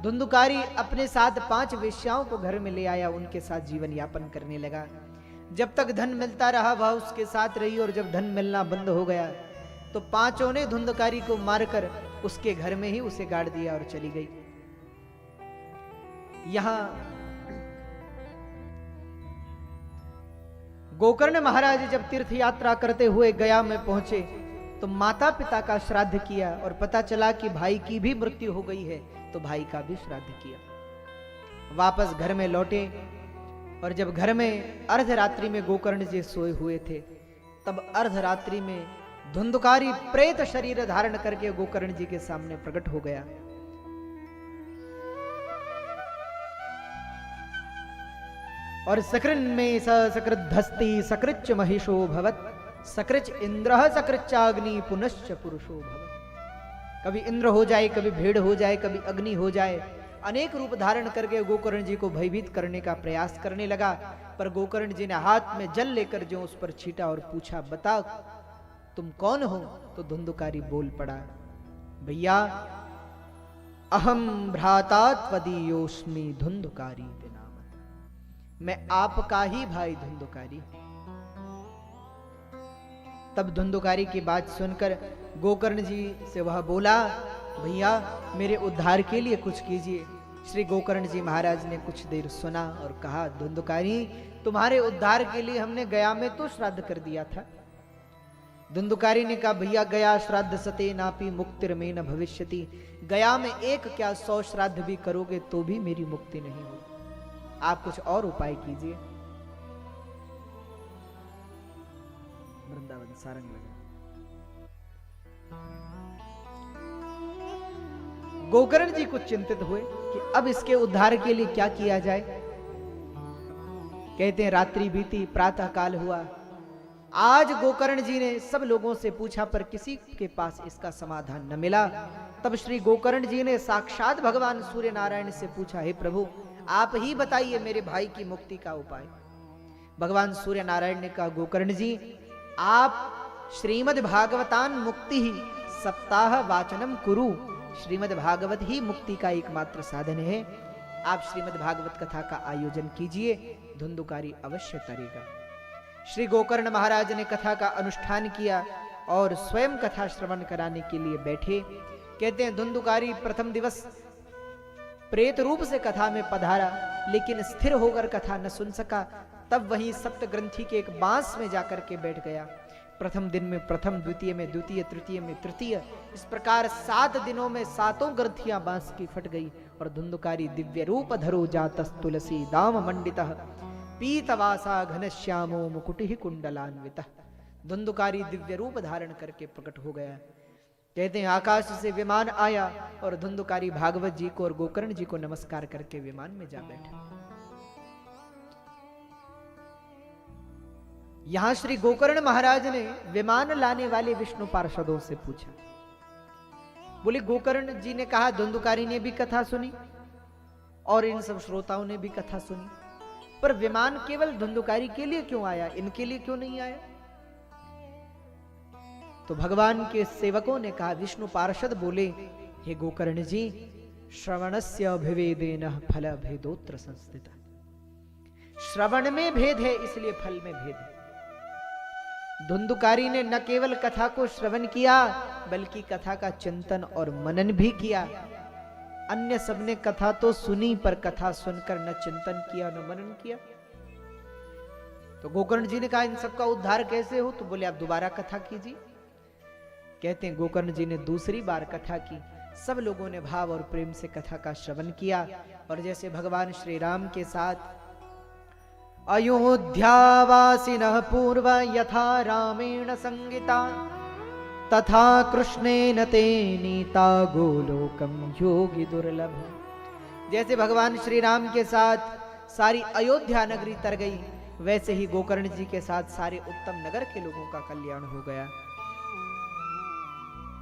धुंधुकारी अपने साथ 5 वेश्याओं को घर में ले आया, उनके साथ जीवन यापन करने लगा। जब तक धन मिलता रहा वह उसके साथ रही, और जब धन मिलना बंद हो गया तो 5 ने धुंधुकारी को मारकर उसके घर में ही उसे गाड़ दिया और चली गई। यहां गोकर्ण महाराज जब तीर्थ यात्रा करते हुए गया में पहुंचे तो माता पिता का श्राद्ध किया, और पता चला कि भाई की भी मृत्यु हो गई है, तो भाई का भी श्राद्ध किया। वापस घर में लौटे, और जब घर में अर्धरात्रि में गोकर्ण जी सोए हुए थे, तब अर्धरात्रि में धुंधुकारी प्रेत शरीर धारण करके गोकर्ण जी के सामने प्रकट हो गया। और सकृन में सकृद्धस्ति सकृच महिषो भवत सकृच इंद्र सकृचाग्नि पुनश्च पुरुषो भवत। कभी इंद्र हो जाए, कभी भेड़ हो जाए, कभी अग्नि हो जाए, अनेक रूप धारण करके गोकर्ण जी को भयभीत करने का प्रयास करने लगा। पर गोकर्ण जी ने हाथ में जल लेकर जो उस पर छीटा और पूछा, बता तुम कौन हो? तो धुंधुकारी बोल पड़ा, भैया अहम भ्राता त्वदीयोस्मि धुंधुकारी नामत, मैं आपका ही भाई धुंधुकारी। तब धुंधुकारी की बात सुनकर गोकर्ण जी से वह बोला, भैया मेरे उद्धार के लिए कुछ कीजिए। श्री गोकर्ण जी महाराज ने कुछ देर सुना और कहा, धुंधुकारी तुम्हारे उद्धार के लिए हमने गया में तो श्राद्ध कर दिया था। धुंधुकारी ने कहा, भैया गया श्राद्ध सते नापी मुक्तिर में न भविष्यति, गया में एक क्या 100 श्राद्ध भी करोगे तो भी मेरी मुक्ति नहीं होगी, आप कुछ और उपाय कीजिए। वृंदावन सारंग लगा। गोकर्ण जी कुछ चिंतित हुए कि अब इसके उद्धार के लिए क्या किया जाए। कहते हैं रात्रि बीती, प्रातः काल हुआ। आज गोकर्ण जी ने सब लोगों से पूछा पर किसी के पास इसका समाधान न मिला। तब श्री गोकर्ण जी ने साक्षात भगवान सूर्य नारायण से पूछा, हे प्रभु आप ही बताइए मेरे भाई की मुक्ति का उपाय। भगवान सूर्य नारायण ने कहा, गोकर्ण जी आप श्रीमद् भागवतान मुक्ति ही सप्ताह वाचनम कुरु, श्रीमद् भागवत ही मुक्ति का एकमात्र साधन है। आप श्रीमद् भागवत कथा का आयोजन कीजिए, धुंधुकारी अवश्य तरेगा। श्री गोकर्ण महाराज ने कथा का अनुष्ठान किया और स्वयं कथा श्रवण कराने के लिए बैठे। कहते हैं धुंधुकारी प्रथम दिवस प्रेत रूप से कथा में पधारा, लेकिन स्थिर होकर कथा न सुन सका। तब वहीं सप्त ग्रंथि के एक बांस में जाकर के बैठ गया। प्रथम दिन में प्रथम, द्वितीय में द्वितीय, तृतीय में तृतीय, इस प्रकार 7 दिनों में 7 ग्रंथियां बांस की फट गई। और धुंधुकारी दिव्य रूप धरो जातस तुलसी दाम मंडितः पीतवासा घनश्यामो मुकुटि कुंडलान्वितः। धुंधुकारी दिव्य रूप धारण करके प्रकट हो गया। कहते हैं आकाश से विमान आया और धुंधुकारी भागवत जी को और गोकर्ण जी को नमस्कार करके विमान में जा बैठा। यहां श्री गोकर्ण महाराज ने विमान लाने वाले विष्णु पार्षदों से पूछा। बोले गोकर्ण जी ने कहा धुंधुकारी ने भी कथा सुनी और इन सब श्रोताओं ने भी कथा सुनी, पर विमान केवल धुंधुकारी के लिए क्यों आया, इनके लिए क्यों नहीं आया? तो भगवान के सेवकों ने कहा, विष्णु पार्षद बोले, हे गोकर्ण जी श्रवणस्य अभिवेदेन फल भेदोत्र संस्थित, श्रवण में भेद है इसलिए फल में भेद है। धुंधुकारी ने न केवल कथा को श्रवण किया बल्कि कथा का चिंतन और मनन भी किया। अन्य सबने कथा तो सुनी पर कथा सुनकर न चिंतन किया न मनन किया। तो गोकर्ण जी ने कहा इन सबका उद्धार कैसे हो? तो बोले आप दोबारा कथा कीजिए। कहते हैं गोकर्ण जी ने दूसरी बार कथा की। सब लोगों ने भाव और प्रेम से कथा का श्रवण किया। और जैसे भगवान श्री राम के साथ अयोध्यावासिनः पूर्व यथा रामेण संगीता तथा कृष्णेन ते नीता गोलोकम योगी दुर्लभ। जैसे भगवान श्री राम के साथ सारी अयोध्या नगरी तर गई, वैसे ही गोकर्ण जी के साथ सारे उत्तम नगर के लोगों का कल्याण हो गया।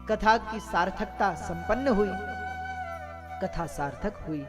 कथा की सार्थकता संपन्न हुई, कथा सार्थक हुई।